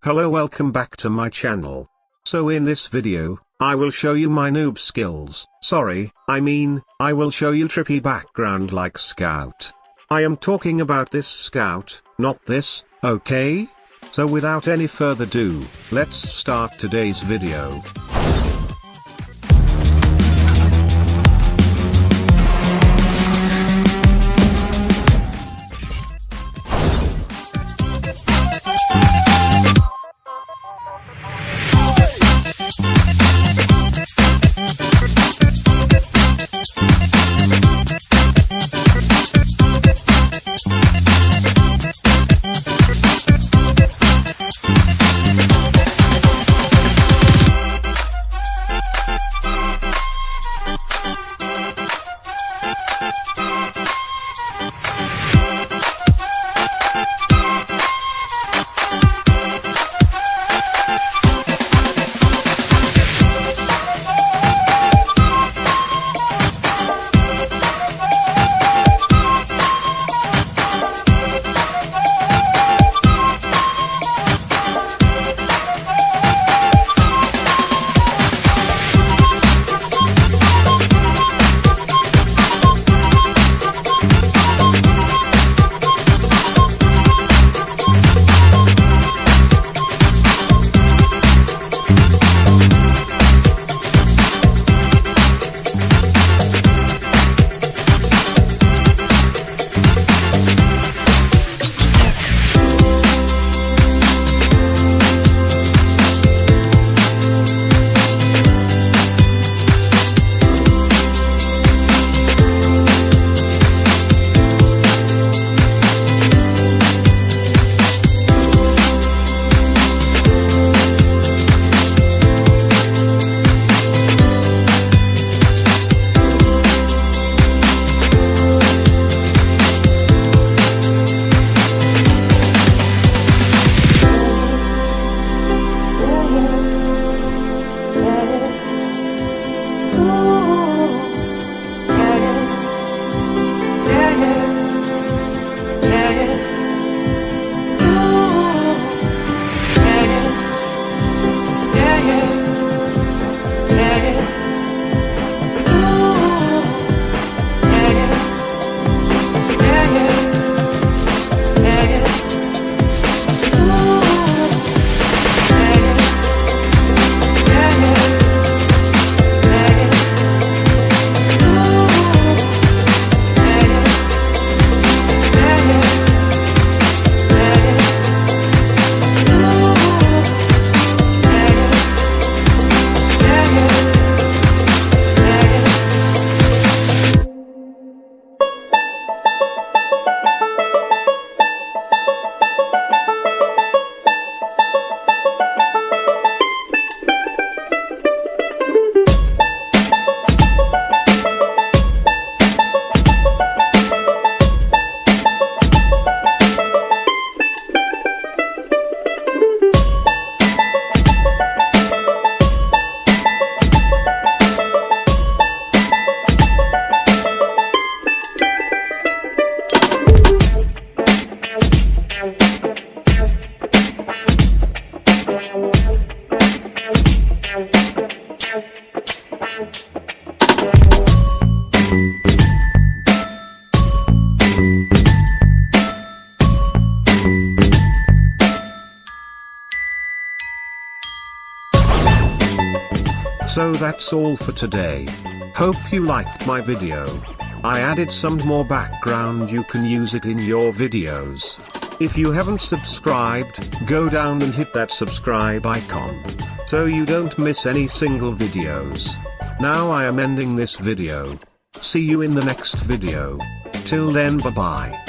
Hello, welcome back to my channel. So in this video, I will show you my noob skills. I will show you trippy background like Sc6ut. I am talking about this Sc6ut, not this, okay? So without any further ado, let's start today's video. So that's all for today. Hope you liked my video. I added some more background, you can use it in your videos. If you haven't subscribed, go down and hit that subscribe icon, so you don't miss any single videos. Now I am ending this video. See you in the next video. Till then, bye bye.